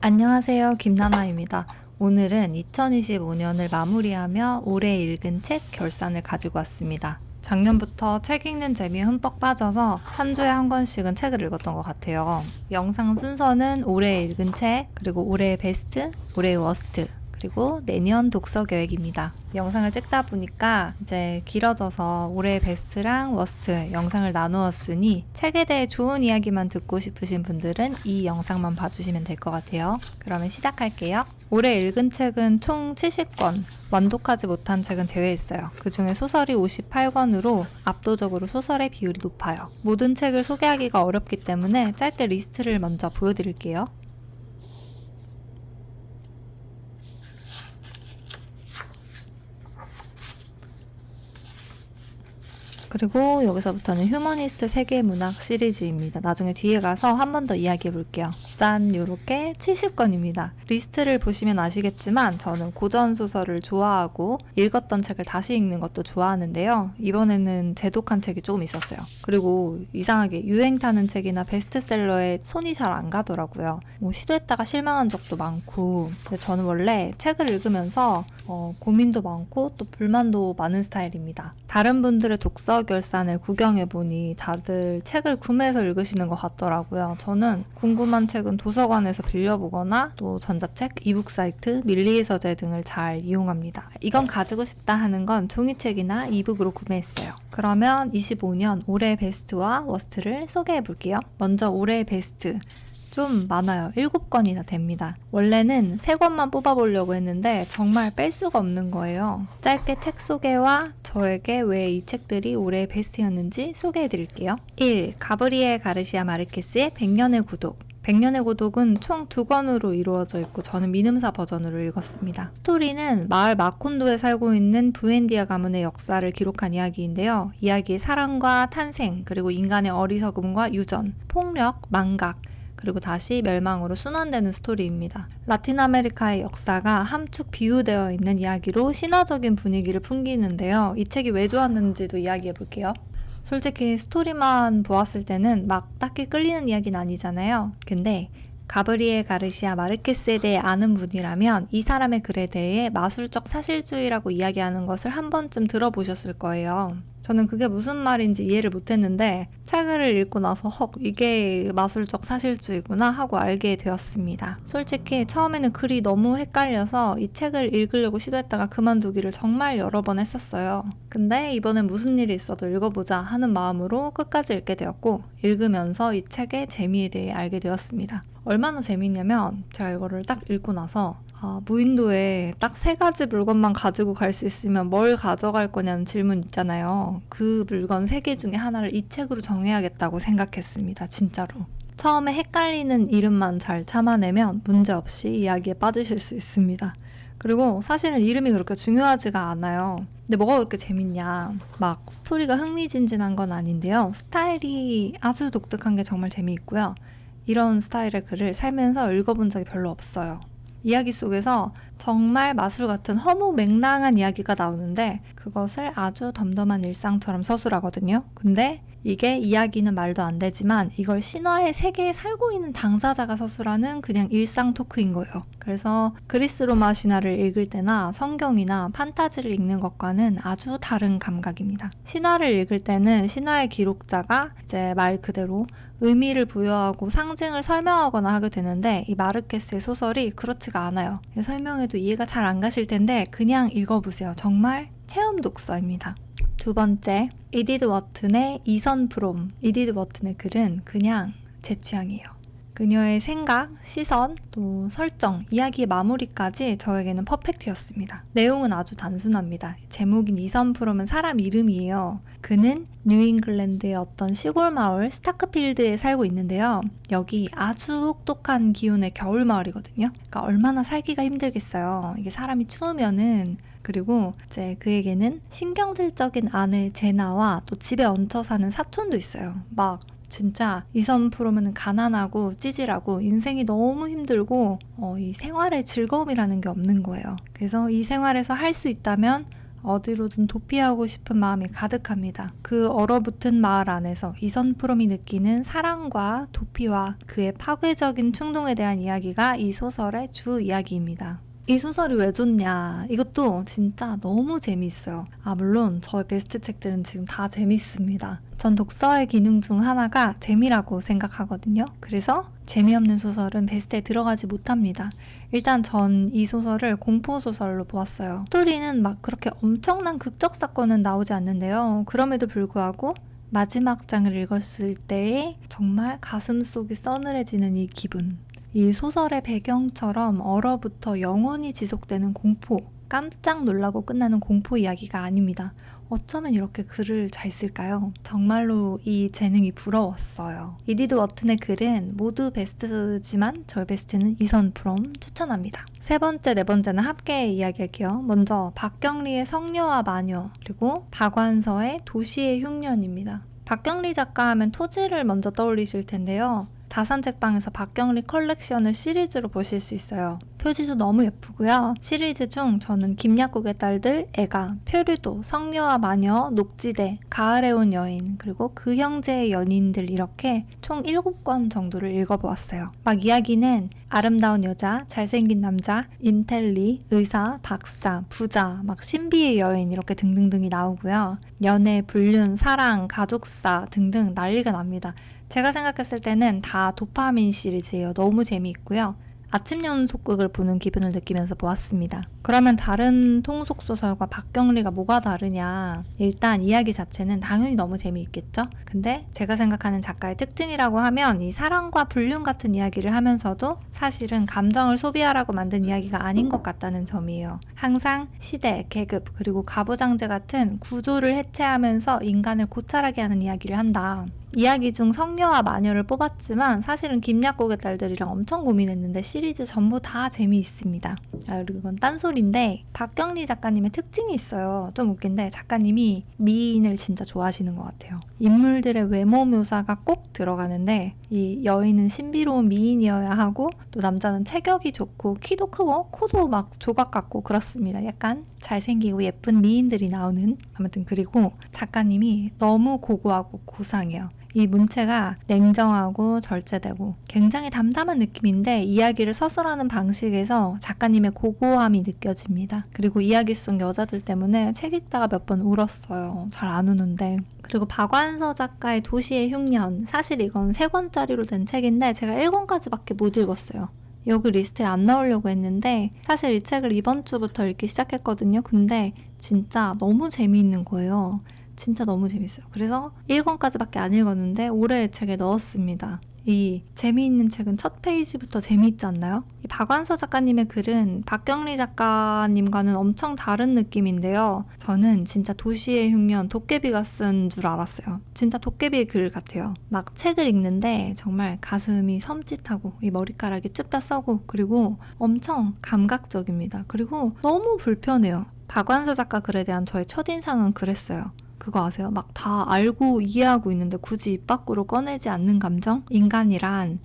안녕하세요. 김나나입니다. 오늘은 2025년을 마무리하며 올해 읽은 책 결산을 가지고 왔습니다. 작년부터 책 읽는 재미에 흠뻑 빠져서 한 주에 한 권씩은 책을 읽었던 것 같아요. 영상 순서는 올해 읽은 책, 그리고 올해의 베스트, 올해의 워스트, 그리고 내년 독서 계획입니다. 영상을 찍다 보니까 이제 길어져서 올해의 베스트랑 워스트 영상을 나누었으니 책에 대해 좋은 이야기만 듣고 싶으신 분들은 이 영상만 봐주시면 될 것 같아요. 그러면 시작할게요. 올해 읽은 책은 총 70권, 완독하지 못한 책은 제외했어요. 그 중에 소설이 58권으로 압도적으로 소설의 비율이 높아요. 모든 책을 소개하기가 어렵기 때문에 짧게 리스트를 먼저 보여드릴게요. 그리고 여기서부터는 휴머니스트 세계문학 시리즈입니다. 나중에 뒤에 가서 한 번 더 이야기해 볼게요. 짠! 요렇게 70권입니다. 리스트를 보시면 아시겠지만 저는 고전 소설을 좋아하고 읽었던 책을 다시 읽는 것도 좋아하는데요. 이번에는 제독한 책이 조금 있었어요. 그리고 이상하게 유행 타는 책이나 베스트셀러에 손이 잘 안 가더라고요. 시도했다가 실망한 적도 많고, 근데 저는 원래 책을 읽으면서 고민도 많고 또 불만도 많은 스타일입니다. 다른 분들의 독서 결산을 구경해보니 다들 책을 구매해서 읽으시는 것 같더라고요. 저는 궁금한 책은 도서관에서 빌려보거나 또 전자책, 이북 사이트, 밀리의 서재 등을 잘 이용합니다. 이건 가지고 싶다 하는 건 종이책이나 이북으로 구매했어요. 그러면 25년 올해의 베스트와 워스트를 소개해볼게요. 먼저 올해의 베스트. 좀 많아요. 7권이나 됩니다. 원래는 3권만 뽑아보려고 했는데 정말 뺄 수가 없는 거예요. 짧게 책 소개와 저에게 왜 이 책들이 올해의 베스트였는지 소개해드릴게요. 1. 가브리엘 가르시아 마르케스의 100년의 고독. 100년의 고독은 총 2권으로 이루어져 있고 저는 미음사 버전으로 읽었습니다. 스토리는 마을 마콘도에 살고 있는 부엔디아 가문의 역사를 기록한 이야기인데요. 이야기의 사랑과 탄생, 그리고 인간의 어리석음과 유전, 폭력, 망각, 그리고 다시 멸망으로 순환되는 스토리입니다. 라틴 아메리카의 역사가 함축 비유되어 있는 이야기로 신화적인 분위기를 풍기는데요. 이 책이 왜 좋았는지도 이야기해 볼게요. 솔직히 스토리만 보았을 때는 막 딱히 끌리는 이야기는 아니잖아요. 근데 가브리엘 가르시아 마르케스에 대해 아는 분이라면 이 사람의 글에 대해 마술적 사실주의라고 이야기하는 것을 한 번쯤 들어보셨을 거예요. 저는 그게 무슨 말인지 이해를 못했는데 책을 읽고 나서 이게 마술적 사실주의구나 하고 알게 되었습니다. 솔직히 처음에는 글이 너무 헷갈려서 이 책을 읽으려고 시도했다가 그만두기를 정말 여러 번 했었어요. 근데 이번엔 무슨 일이 있어도 읽어보자 하는 마음으로 끝까지 읽게 되었고, 읽으면서 이 책의 재미에 대해 알게 되었습니다. 얼마나 재밌냐면 제가 이거를 딱 읽고 나서 무인도에 딱 3가지 물건만 가지고 갈 수 있으면 뭘 가져갈 거냐는 질문 있잖아요. 그 물건 3개 중에 하나를 이 책으로 정해야겠다고 생각했습니다. 진짜로. 처음에 헷갈리는 이름만 잘 참아내면 문제없이 이야기에 빠지실 수 있습니다. 그리고 사실은 이름이 그렇게 중요하지가 않아요. 근데 뭐가 그렇게 재밌냐. 막 스토리가 흥미진진한 건 아닌데요. 스타일이 아주 독특한 게 정말 재미있고요. 이런 스타일의 글을 살면서 읽어본 적이 별로 없어요. 이야기 속에서 정말 마술 같은 허무맹랑한 이야기가 나오는데 그것을 아주 덤덤한 일상처럼 서술하거든요. 근데 이게 이야기는 말도 안 되지만 이걸 신화의 세계에 살고 있는 당사자가 서술하는 그냥 일상 토크인 거예요. 그래서 그리스 로마 신화를 읽을 때나 성경이나 판타지를 읽는 것과는 아주 다른 감각입니다. 신화를 읽을 때는 신화의 기록자가 이제 말 그대로 의미를 부여하고 상징을 설명하거나 하게 되는데 이 마르케스의 소설이 그렇지가 않아요. 설명해도 이해가 잘 안 가실 텐데 그냥 읽어보세요. 정말 체험 독서입니다. 2번째, 이디드 워튼의 이선 프롬. 이디드 워튼의 글은 그냥 제 취향이에요. 그녀의 생각, 시선, 또 설정, 이야기의 마무리까지 저에게는 퍼펙트였습니다. 내용은 아주 단순합니다. 제목인 이선 프롬은 사람 이름이에요. 그는 뉴잉글랜드의 어떤 시골 마을 스타크필드에 살고 있는데요. 여기 아주 혹독한 기온의 겨울 마을이거든요. 그러니까 얼마나 살기가 힘들겠어요. 이게 사람이 추우면은. 그리고 이제 그에게는 신경질적인 아내 제나와 또 집에 얹혀 사는 사촌도 있어요. 막 진짜 이선 프로는 가난하고 찌질하고 인생이 너무 힘들고 이 생활의 즐거움이라는 게 없는 거예요. 그래서 이 생활에서 할 수 있다면 어디로든 도피하고 싶은 마음이 가득합니다. 그 얼어붙은 마을 안에서 이선프롬이 느끼는 사랑과 도피와 그의 파괴적인 충동에 대한 이야기가 이 소설의 주 이야기입니다. 이 소설이 왜 좋냐? 이것도 진짜 너무 재미있어요. 물론 저의 베스트 책들은 지금 다 재밌습니다. 전 독서의 기능 중 하나가 재미라고 생각하거든요. 그래서 재미없는 소설은 베스트에 들어가지 못합니다. 일단 전 이 소설을 공포소설로 보았어요. 스토리는 막 그렇게 엄청난 극적 사건은 나오지 않는데요. 그럼에도 불구하고 마지막 장을 읽었을 때에 정말 가슴속이 서늘해지는 이 기분. 이 소설의 배경처럼 얼어붙어 영원히 지속되는 공포, 깜짝 놀라고 끝나는 공포 이야기가 아닙니다. 어쩌면 이렇게 글을 잘 쓸까요? 정말로 이 재능이 부러웠어요. 이디드 워튼의 글은 모두 베스트지만 저의 베스트는 이선프롬 추천합니다. 세 번째, 네 번째는 함께 이야기할게요. 먼저 박경리의 성녀와 마녀, 그리고 박완서의 도시의 흉년입니다. 박경리 작가 하면 토지를 먼저 떠올리실 텐데요. 다산책방에서 박경리 컬렉션을 시리즈로 보실 수 있어요. 표지도 너무 예쁘고요. 시리즈 중 저는 김약국의 딸들, 애가, 표류도, 성녀와 마녀, 녹지대, 가을에 온 여인, 그리고 그 형제의 연인들 이렇게 총 7권 정도를 읽어보았어요. 막 이야기는 아름다운 여자, 잘생긴 남자, 인텔리, 의사, 박사, 부자, 막 신비의 여인 이렇게 등등등이 나오고요. 연애, 불륜, 사랑, 가족사 등등 난리가 납니다. 제가 생각했을 때는 다 도파민 시리즈예요. 너무 재미있고요. 아침 연속극을 보는 기분을 느끼면서 보았습니다. 그러면 다른 통속소설과 박경리가 뭐가 다르냐? 일단 이야기 자체는 당연히 너무 재미있겠죠? 근데 제가 생각하는 작가의 특징이라고 하면 이 사랑과 불륜 같은 이야기를 하면서도 사실은 감정을 소비하라고 만든 이야기가 아닌 것 같다는 점이에요. 항상 시대, 계급, 그리고 가부장제 같은 구조를 해체하면서 인간을 고찰하게 하는 이야기를 한다. 이야기 중 성녀와 마녀를 뽑았지만 사실은 김약국의 딸들이랑 엄청 고민했는데 시리즈 전부 다 재미있습니다. 그리고 이건 딴소리인데 박경리 작가님의 특징이 있어요. 좀 웃긴데 작가님이 미인을 진짜 좋아하시는 것 같아요. 인물들의 외모 묘사가 꼭 들어가는데 이 여인은 신비로운 미인이어야 하고 또 남자는 체격이 좋고 키도 크고 코도 막 조각 같고 그렇습니다. 약간 잘생기고 예쁜 미인들이 나오는 아무튼 그리고 작가님이 너무 고고하고 고상해요. 이 문체가 냉정하고 절제되고 굉장히 담담한 느낌인데 이야기를 서술하는 방식에서 작가님의 고고함이 느껴집니다. 그리고 이야기 속 여자들 때문에 책 읽다가 몇 번 울었어요. 잘 안 우는데. 그리고 박완서 작가의 도시의 흉년, 사실 이건 3권짜리로 된 책인데 제가 1권까지밖에 못 읽었어요. 여기 리스트에 안 넣으려고 했는데 사실 이 책을 이번 주부터 읽기 시작했거든요. 근데 진짜 너무 재미있는 거예요. 진짜 너무 재밌어요. 그래서 1권까지밖에 안 읽었는데 올해 책에 넣었습니다. 이 재미있는 책은 첫 페이지부터 재미있지 않나요? 이 박완서 작가님의 글은 박경리 작가님과는 엄청 다른 느낌인데요. 저는 진짜 도시의 흉년 도깨비가 쓴 줄 알았어요. 진짜 도깨비의 글 같아요. 막 책을 읽는데 정말 가슴이 섬찟하고 이 머리카락이 쭉 펴서고 그리고 엄청 감각적입니다. 그리고 너무 불편해요. 박완서 작가 글에 대한 저의 첫인상은 그랬어요. 그거 아세요? 막 다 알고 이해하고 있는데 굳이 입 밖으로 꺼내지 않는 감정? 인간이란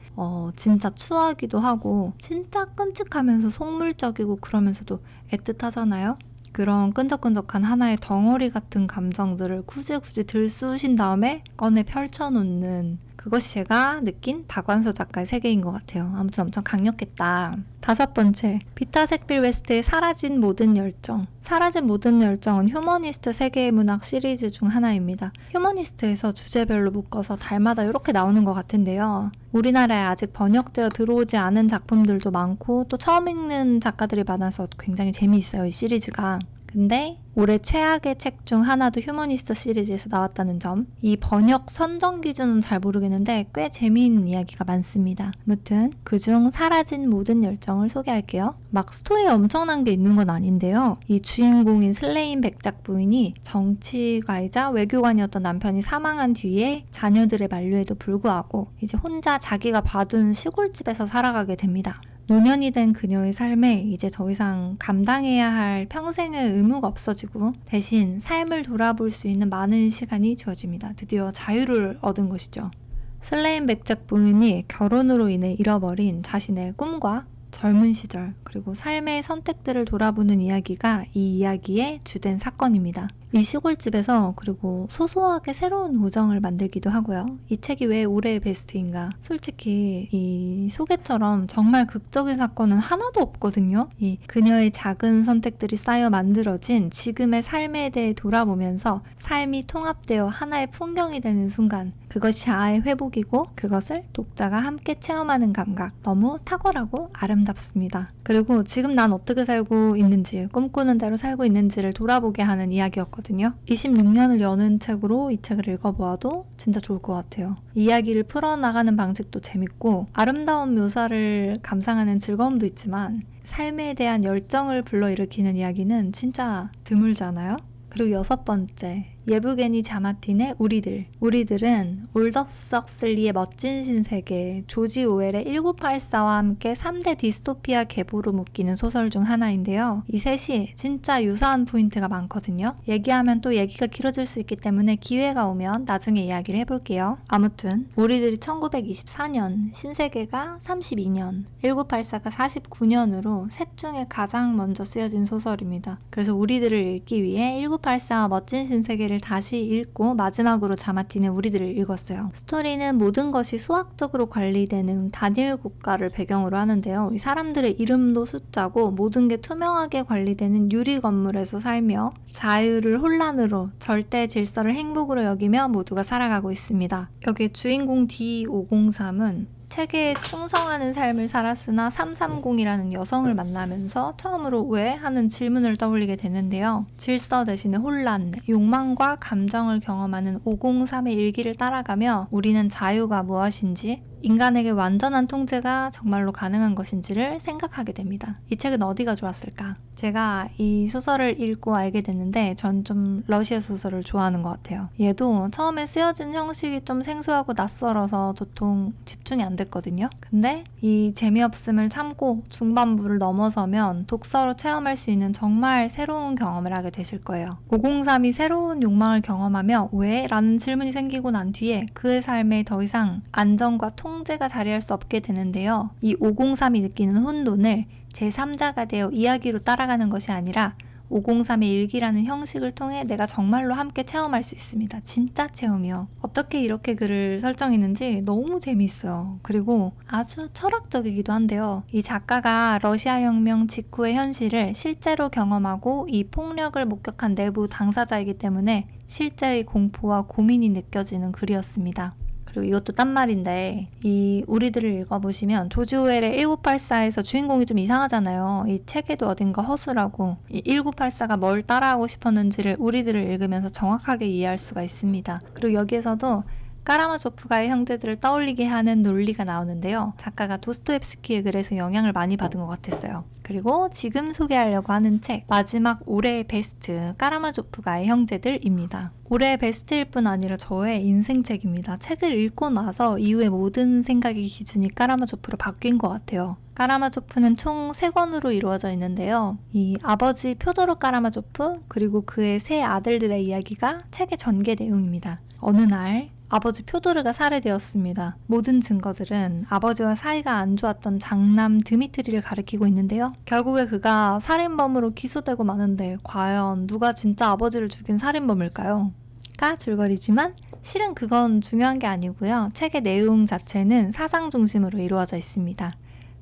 진짜 추하기도 하고 진짜 끔찍하면서 속물적이고 그러면서도 애틋하잖아요? 그런 끈적끈적한 하나의 덩어리 같은 감정들을 굳이 들쑤신 다음에 꺼내 펼쳐놓는 그것이 제가 느낀 박완서 작가의 세계인 것 같아요. 아무튼 엄청 강력했다. 5번째, 비타 색빌 웨스트의 사라진 모든 열정. 사라진 모든 열정은 휴머니스트 세계의 문학 시리즈 중 하나입니다. 휴머니스트에서 주제별로 묶어서 달마다 이렇게 나오는 것 같은데요. 우리나라에 아직 번역되어 들어오지 않은 작품들도 많고 또 처음 읽는 작가들이 많아서 굉장히 재미있어요, 이 시리즈가. 근데 올해 최악의 책 중 하나도 휴머니스트 시리즈에서 나왔다는 점. 이 번역 선정 기준은 잘 모르겠는데 꽤 재미있는 이야기가 많습니다. 아무튼 그중 사라진 모든 열정을 소개할게요. 막 스토리에 엄청난 게 있는 건 아닌데요. 이 주인공인 슬레인 백작 부인이 정치가이자 외교관이었던 남편이 사망한 뒤에 자녀들의 만류에도 불구하고 이제 혼자 자기가 봐둔 시골집에서 살아가게 됩니다. 노년이 된 그녀의 삶에 이제 더 이상 감당해야 할 평생의 의무가 없어지고 대신 삶을 돌아볼 수 있는 많은 시간이 주어집니다. 드디어 자유를 얻은 것이죠. 슬레인 백작 부인이 결혼으로 인해 잃어버린 자신의 꿈과 젊은 시절, 그리고 삶의 선택들을 돌아보는 이야기가 이 이야기의 주된 사건입니다. 이 시골집에서 그리고 소소하게 새로운 우정을 만들기도 하고요. 이 책이 왜 올해의 베스트인가? 솔직히 이 소개처럼 정말 극적인 사건은 하나도 없거든요. 이 그녀의 작은 선택들이 쌓여 만들어진 지금의 삶에 대해 돌아보면서 삶이 통합되어 하나의 풍경이 되는 순간, 그것이 자아의 회복이고 그것을 독자가 함께 체험하는 감각, 너무 탁월하고 아름답습니다. 그리고 지금 난 어떻게 살고 있는지, 꿈꾸는 대로 살고 있는지를 돌아보게 하는 이야기였거든요. 26년을 여는 책으로 이 책을 읽어보아도 진짜 좋을 것 같아요. 이야기를 풀어나가는 방식도 재밌고 아름다운 묘사를 감상하는 즐거움도 있지만 삶에 대한 열정을 불러일으키는 이야기는 진짜 드물잖아요. 그리고 6번째, 예브게니 자마틴의 우리들. 우리들은 올더스 헉슬리의 멋진 신세계, 조지 오웰의 1984와 함께 3대 디스토피아 계보로 묶이는 소설 중 하나인데요. 이 셋이 진짜 유사한 포인트가 많거든요. 얘기하면 또 얘기가 길어질 수 있기 때문에 기회가 오면 나중에 이야기를 해볼게요. 아무튼 우리들이 1924년, 신세계가 32년, 1984가 49년으로 셋 중에 가장 먼저 쓰여진 소설입니다. 그래서 우리들을 읽기 위해 1984와 멋진 신세계를 다시 읽고 마지막으로 자마틴의 우리들을 읽었어요. 스토리는 모든 것이 수학적으로 관리되는 단일 국가를 배경으로 하는데요. 이 사람들의 이름도 숫자고 모든 게 투명하게 관리되는 유리 건물에서 살며 자유를 혼란으로, 절대 질서를 행복으로 여기며 모두가 살아가고 있습니다. 여기 주인공 D503은 체계에 충성하는 삶을 살았으나 330이라는 여성을 만나면서 처음으로 왜? 하는 질문을 떠올리게 되는데요. 질서 대신에 혼란, 욕망과 감정을 경험하는 503의 일기를 따라가며 우리는 자유가 무엇인지, 인간에게 완전한 통제가 정말로 가능한 것인지를 생각하게 됩니다. 이 책은 어디가 좋았을까? 제가 이 소설을 읽고 알게 됐는데 전 좀 러시아 소설을 좋아하는 것 같아요. 얘도 처음에 쓰여진 형식이 좀 생소하고 낯설어서 도통 집중이 안 됐거든요. 근데 이 재미없음을 참고 중반부를 넘어서면 독서로 체험할 수 있는 정말 새로운 경험을 하게 되실 거예요. 503이 새로운 욕망을 경험하며 왜? 라는 질문이 생기고 난 뒤에 그의 삶에 더 이상 안정과 통제가 자리할 수 없게 되는데요. 이 503이 느끼는 혼돈을 제3자가 되어 이야기로 따라가는 것이 아니라 503의 일기라는 형식을 통해 내가 정말로 함께 체험할 수 있습니다. 진짜 체험이요. 어떻게 이렇게 글을 설정했는지 너무 재미있어요. 그리고 아주 철학적이기도 한데요. 이 작가가 러시아 혁명 직후의 현실을 실제로 경험하고 이 폭력을 목격한 내부 당사자이기 때문에 실제의 공포와 고민이 느껴지는 글이었습니다. 그리고 이것도 딴 말인데 이 우리들을 읽어보시면 조지 오웰의 1984에서 주인공이 좀 이상하잖아요. 이 책에도 어딘가 허술하고 이 1984가 뭘 따라하고 싶었는지를 우리들을 읽으면서 정확하게 이해할 수가 있습니다. 그리고 여기에서도 까라마조프가의 형제들을 떠올리게 하는 논리가 나오는데요. 작가가 도스토옙스키의 글에서 영향을 많이 받은 것 같았어요. 그리고 지금 소개하려고 하는 책, 마지막 올해의 베스트, 까라마조프가의 형제들입니다. 올해의 베스트일 뿐 아니라 저의 인생책입니다. 책을 읽고 나서 이후의 모든 생각의 기준이 까라마조프로 바뀐 것 같아요. 까라마조프는 총 3권으로 이루어져 있는데요. 이 아버지 표도르 까라마조프 그리고 그의 세 아들들의 이야기가 책의 전개 내용입니다. 어느 날 아버지 표도르가 살해되었습니다. 모든 증거들은 아버지와 사이가 안 좋았던 장남 드미트리를 가리키고 있는데요. 결국에 그가 살인범으로 기소되고 마는데 과연 누가 진짜 아버지를 죽인 살인범일까요? 가 줄거리지만 실은 그건 중요한 게 아니고요. 책의 내용 자체는 사상 중심으로 이루어져 있습니다.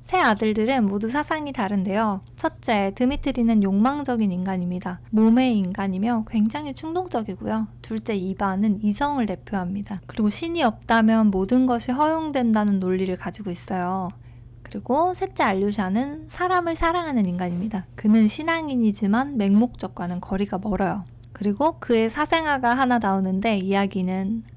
세 아들들은 모두 사상이 다른데요. 첫째, 드미트리는 욕망적인 인간입니다. 몸의 인간이며 굉장히 충동적이고요. 둘째, 이반은 이성을 대표합니다. 그리고 신이 없다면 모든 것이 허용된다는 논리를 가지고 있어요. 그리고 셋째, 알류샤는 사람을 사랑하는 인간입니다. 그는 신앙인이지만 맹목적과는 거리가 멀어요. 그리고 그의 사생아가 하나 나오는데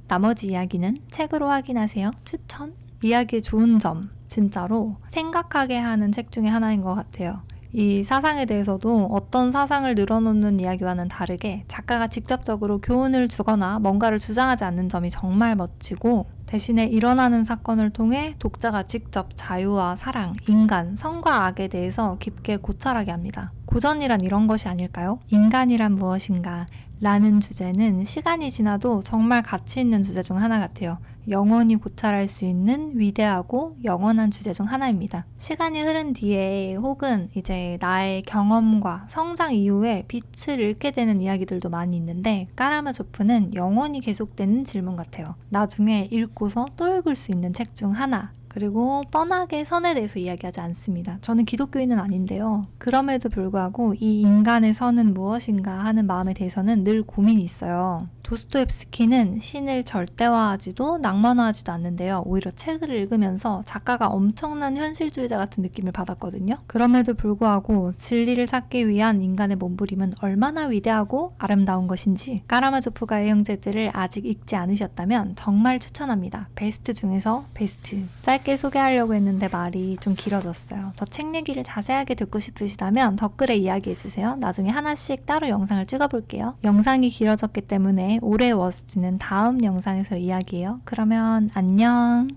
나머지 이야기는 책으로 확인하세요. 추천! 이야기의 좋은 점, 진짜로 생각하게 하는 책 중에 하나인 것 같아요. 이 사상에 대해서도 어떤 사상을 늘어놓는 이야기와는 다르게 작가가 직접적으로 교훈을 주거나 뭔가를 주장하지 않는 점이 정말 멋지고, 대신에 일어나는 사건을 통해 독자가 직접 자유와 사랑, 인간, 선과 악에 대해서 깊게 고찰하게 합니다. 고전이란 이런 것이 아닐까요? 인간이란 무엇인가? 라는 주제는 시간이 지나도 정말 가치 있는 주제 중 하나 같아요. 영원히 고찰할 수 있는 위대하고 영원한 주제 중 하나입니다. 시간이 흐른 뒤에 혹은 이제 나의 경험과 성장 이후에 빛을 잃게 되는 이야기들도 많이 있는데 까라마조프는 영원히 계속되는 질문 같아요. 나중에 읽고서 또 읽을 수 있는 책 중 하나. 그리고 뻔하게 선에 대해서 이야기하지 않습니다. 저는 기독교인은 아닌데요. 그럼에도 불구하고 이 인간의 선은 무엇인가 하는 마음에 대해서는 늘 고민이 있어요. 도스토옙스키는 신을 절대화하지도 낭만화하지도 않는데요. 오히려 책을 읽으면서 작가가 엄청난 현실주의자 같은 느낌을 받았거든요. 그럼에도 불구하고 진리를 찾기 위한 인간의 몸부림은 얼마나 위대하고 아름다운 것인지 까라마조프가의 형제들을 아직 읽지 않으셨다면 정말 추천합니다. 베스트 중에서 베스트. 짧게 소개하려고 했는데 말이 좀 길어졌어요. 더 책 얘기를 자세하게 듣고 싶으시다면 댓글에 이야기해주세요. 나중에 하나씩 따로 영상을 찍어볼게요. 영상이 길어졌기 때문에 올해 워스트는 다음 영상에서 이야기해요. 그러면 안녕.